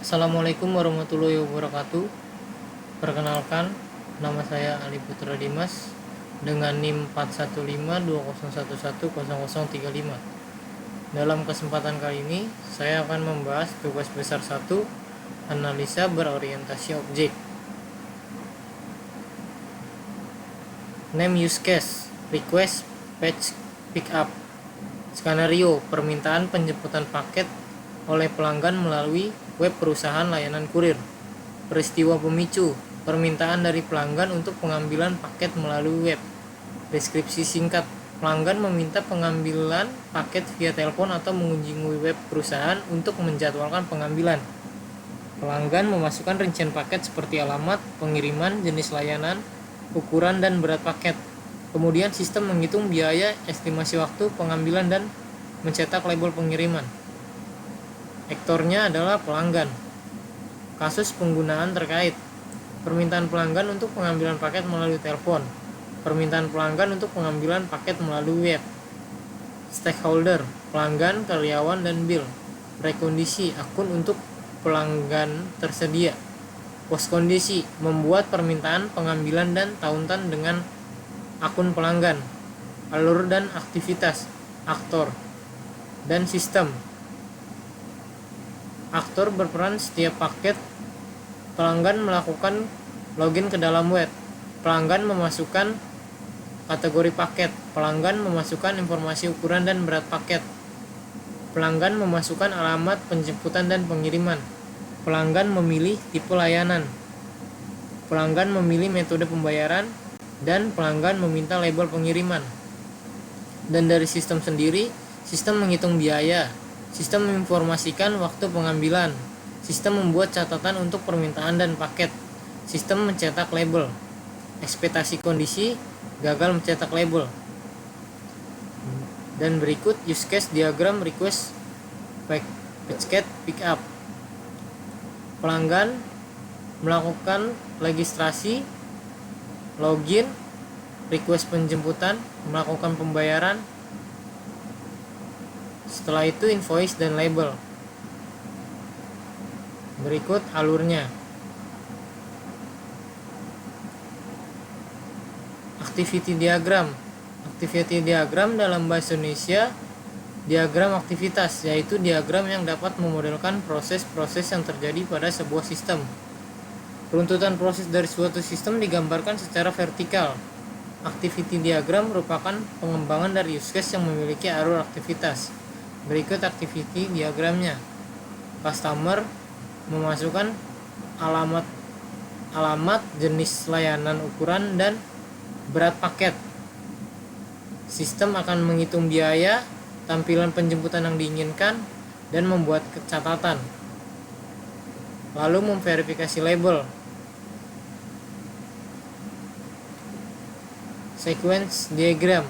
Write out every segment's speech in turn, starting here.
Assalamualaikum warahmatullahi wabarakatuh. Perkenalkan, nama saya Ali Putra Dimas dengan NIM 41520110035. Dalam kesempatan kali ini, saya akan membahas tugas besar 1, analisa berorientasi objek. Name use case, request, fetch, pick up. Skenario, permintaan penjemputan paket oleh pelanggan melalui web perusahaan layanan kurir. Peristiwa pemicu, permintaan dari pelanggan untuk pengambilan paket melalui web. Deskripsi singkat, pelanggan meminta pengambilan paket via telepon atau mengunjungi web perusahaan untuk menjadwalkan pengambilan. Pelanggan memasukkan rincian paket seperti alamat, pengiriman, jenis layanan, ukuran dan berat paket. Kemudian sistem menghitung biaya, estimasi waktu pengambilan dan mencetak label pengiriman. Aktornya adalah pelanggan. Kasus penggunaan terkait: permintaan pelanggan untuk pengambilan paket melalui telepon, permintaan pelanggan untuk pengambilan paket melalui web. Stakeholder, pelanggan, karyawan, dan bill. Prekondisi, akun untuk pelanggan tersedia. Poskondisi, membuat permintaan pengambilan dan tauntan dengan akun pelanggan. Alur dan aktivitas, aktor, dan sistem. Aktor berperan setiap paket. Pelanggan melakukan login ke dalam web. Pelanggan memasukkan kategori paket. Pelanggan memasukkan informasi ukuran dan berat paket. Pelanggan memasukkan alamat penjemputan dan pengiriman. Pelanggan memilih tipe layanan. Pelanggan memilih metode pembayaran, dan pelanggan meminta label pengiriman. Dan dari sistem sendiri, sistem menghitung biaya, sistem menginformasikan waktu pengambilan, sistem membuat catatan untuk permintaan dan paket, sistem mencetak label. Ekspektasi kondisi, gagal mencetak label. Dan berikut use case diagram request, fetch, pick up. Pelanggan melakukan registrasi, login, request penjemputan, melakukan pembayaran. Setelah itu invoice dan label. Berikut alurnya. Activity diagram. Activity diagram dalam bahasa Indonesia diagram aktivitas, yaitu diagram yang dapat memodelkan proses-proses yang terjadi pada sebuah sistem. Runtutan proses dari suatu sistem digambarkan secara vertikal. Activity diagram merupakan pengembangan dari use case yang memiliki alur aktivitas. Berikut activity diagramnya. Customer memasukkan alamat, jenis layanan, ukuran, dan berat paket. Sistem akan menghitung biaya, tampilan penjemputan yang diinginkan, dan membuat catatan. Lalu memverifikasi label. Sequence diagram.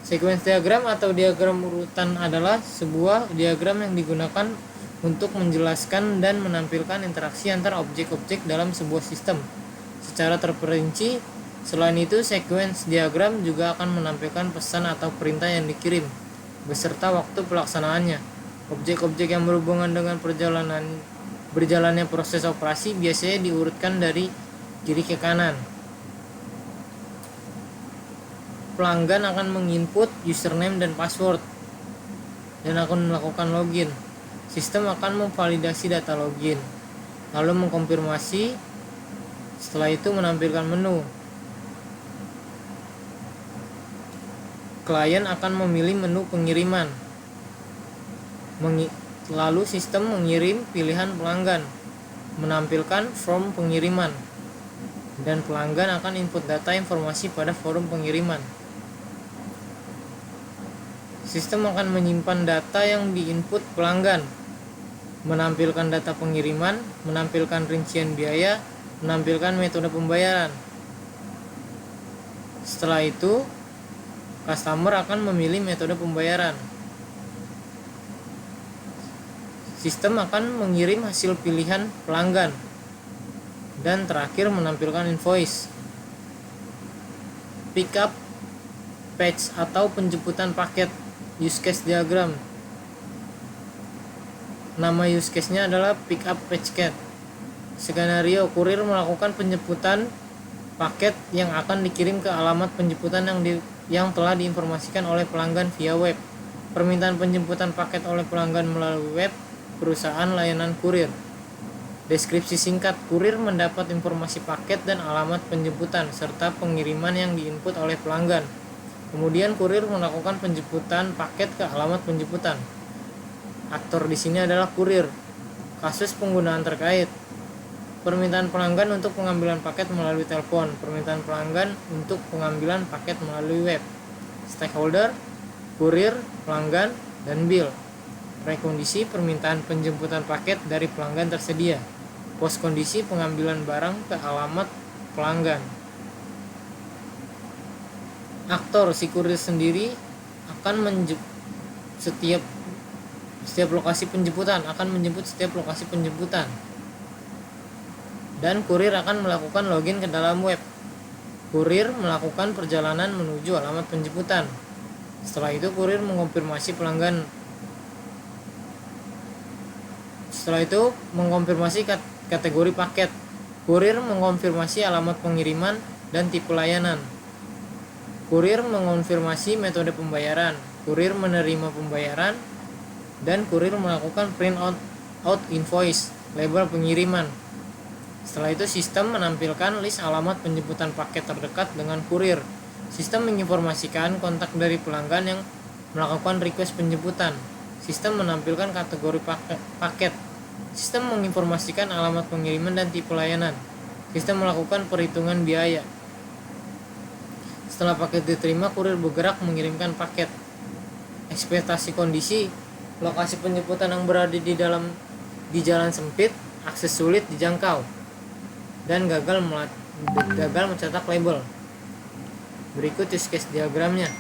Sequence diagram atau diagram urutan adalah sebuah diagram yang digunakan untuk menjelaskan dan menampilkan interaksi antar objek-objek dalam sebuah sistem secara terperinci. Selain itu, sequence diagram juga akan menampilkan pesan atau perintah yang dikirim beserta waktu pelaksanaannya. Objek-objek yang berhubungan dengan berjalannya proses operasi biasanya diurutkan dari kiri ke kanan. Pelanggan akan menginput username dan password dan akan melakukan login. Sistem akan memvalidasi data login, lalu mengkonfirmasi. Setelah itu menampilkan menu. Klien akan memilih menu pengiriman. Lalu sistem mengirim pilihan pelanggan, menampilkan form pengiriman, dan pelanggan akan input data informasi pada forum pengiriman. Sistem akan menyimpan data yang diinput pelanggan, menampilkan data pengiriman, menampilkan rincian biaya, menampilkan metode pembayaran. Setelah itu, customer akan memilih metode pembayaran. Sistem akan mengirim hasil pilihan pelanggan, dan terakhir menampilkan invoice. Pick up, fetch atau penjemputan paket. Use case diagram. Nama use case-nya adalah pick up packet. Skenario, kurir melakukan penjemputan paket yang akan dikirim ke alamat penjemputan yang telah diinformasikan oleh pelanggan via web. Permintaan penjemputan paket oleh pelanggan melalui web perusahaan layanan kurir. Deskripsi singkat, kurir mendapat informasi paket dan alamat penjemputan serta pengiriman yang diinput oleh pelanggan. Kemudian kurir melakukan penjemputan paket ke alamat penjemputan. Aktor di sini adalah kurir. Kasus penggunaan terkait. Permintaan pelanggan untuk pengambilan paket melalui telepon. Permintaan pelanggan untuk pengambilan paket melalui web. Stakeholder, kurir, pelanggan, dan bill. Prekondisi permintaan penjemputan paket dari pelanggan tersedia. Poskondisi pengambilan barang ke alamat pelanggan. Aktor, si kurir sendiri akan setiap lokasi penjemputan, akan menjemput setiap lokasi penjemputan. Dan kurir akan melakukan login ke dalam web. Kurir melakukan perjalanan menuju alamat penjemputan. Setelah itu kurir mengonfirmasi pelanggan. Setelah itu mengonfirmasi kategori paket. Kurir mengonfirmasi alamat pengiriman dan tipe layanan. Kurir mengonfirmasi metode pembayaran. Kurir menerima pembayaran dan kurir melakukan print out invoice, label pengiriman. Setelah itu sistem menampilkan list alamat penjemputan paket terdekat dengan kurir. Sistem menginformasikan kontak dari pelanggan yang melakukan request penjemputan. Sistem menampilkan kategori paket. Sistem menginformasikan alamat pengiriman dan tipe layanan. Sistem melakukan perhitungan biaya. Setelah paket diterima, kurir bergerak mengirimkan paket. Ekspektasi kondisi, lokasi penjemputan yang berada di jalan sempit, akses sulit dijangkau, dan gagal mencetak label. Berikut use case diagramnya.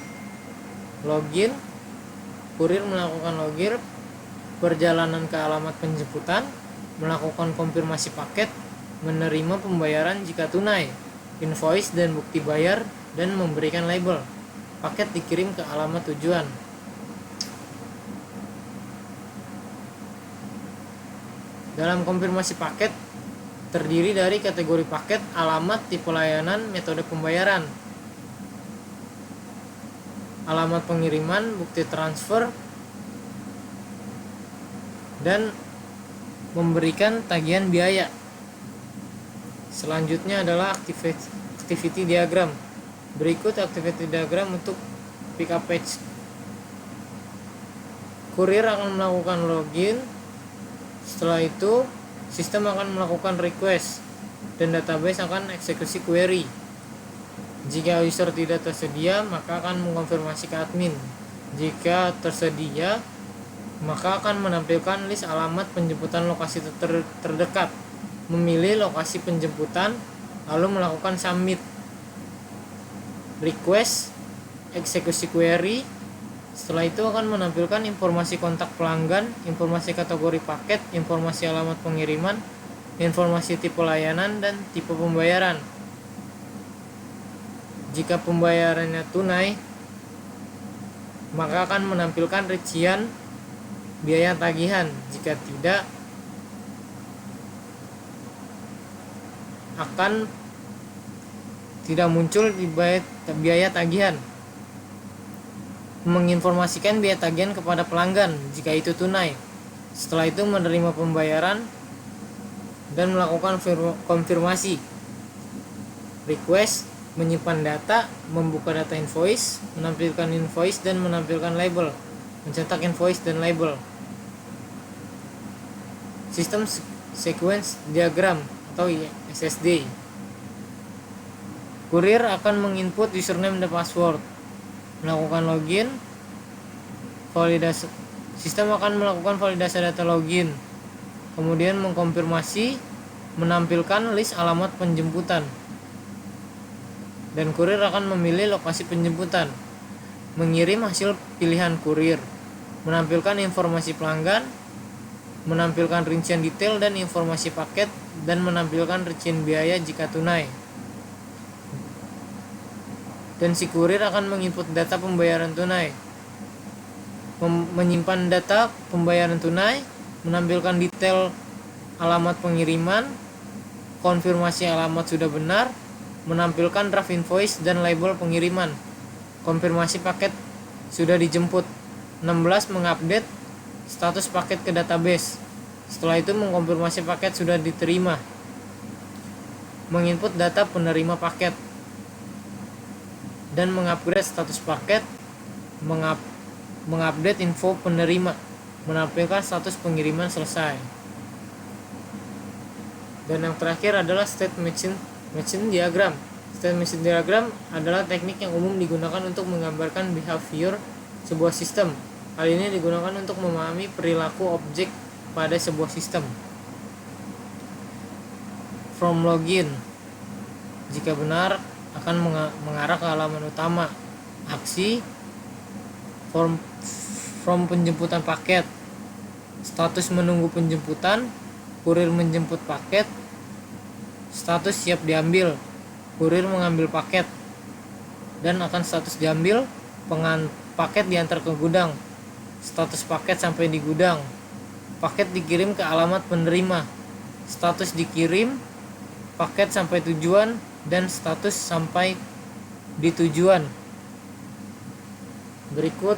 Login, kurir melakukan login, perjalanan ke alamat penjemputan, melakukan konfirmasi paket, menerima pembayaran jika tunai, invoice dan bukti bayar, dan memberikan label. Paket dikirim ke alamat tujuan. Dalam konfirmasi paket terdiri dari kategori paket, alamat, tipe layanan, metode pembayaran, alamat pengiriman, bukti transfer, dan memberikan tagihan biaya. Selanjutnya adalah activity diagram. Berikut activity diagram untuk pick up page. Kurir akan melakukan login. Setelah itu, sistem akan melakukan request dan database akan eksekusi query. Jika user tidak tersedia, maka akan mengonfirmasi ke admin. Jika tersedia, maka akan menampilkan list alamat penjemputan lokasi terdekat. Memilih lokasi penjemputan, lalu melakukan submit. Request, eksekusi query. Setelah itu akan menampilkan informasi kontak pelanggan, informasi kategori paket, informasi alamat pengiriman, informasi tipe layanan, dan tipe pembayaran. Jika pembayarannya tunai, maka akan menampilkan rincian biaya tagihan. Jika tidak, akan tidak muncul di biaya tagihan. Menginformasikan biaya tagihan kepada pelanggan jika itu tunai. Setelah itu menerima pembayaran dan melakukan konfirmasi. Request, menyimpan data, membuka data invoice, menampilkan invoice dan menampilkan label, mencetak invoice dan label. Sistem sequence diagram atau SSD. Kurir akan menginput username dan password, melakukan login, validasi. Sistem akan melakukan validasi data login, kemudian mengkonfirmasi, menampilkan list alamat penjemputan, dan kurir akan memilih lokasi penjemputan, mengirim hasil pilihan kurir, menampilkan informasi pelanggan, menampilkan rincian detail dan informasi paket, dan menampilkan rincian biaya jika tunai. Dan si kurir akan menginput data pembayaran tunai, menyimpan data pembayaran tunai, menampilkan detail alamat pengiriman, konfirmasi alamat sudah benar, menampilkan draft invoice dan label pengiriman, konfirmasi paket sudah dijemput. 16. Mengupdate status paket ke database. Setelah itu mengkonfirmasi paket sudah diterima, menginput data penerima paket, dan mengupgrade status paket, mengupdate info penerima, menampilkan status pengiriman selesai. Dan yang terakhir adalah state machine diagram. State machine diagram adalah teknik yang umum digunakan untuk menggambarkan behavior sebuah sistem. Hal ini digunakan untuk memahami perilaku objek pada sebuah sistem. From login, jika benar akan mengarah ke halaman utama. Aksi from penjemputan paket, status menunggu penjemputan, kurir menjemput paket, status siap diambil, kurir mengambil paket, dan akan status diambil, paket diantar ke gudang, status paket sampai di gudang, paket dikirim ke alamat penerima, status dikirim, paket sampai tujuan, dan status sampai di tujuan. Berikut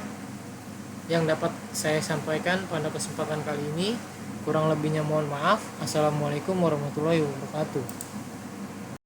yang dapat saya sampaikan pada kesempatan kali ini. Kurang lebihnya mohon maaf. Assalamualaikum warahmatullahi wabarakatuh.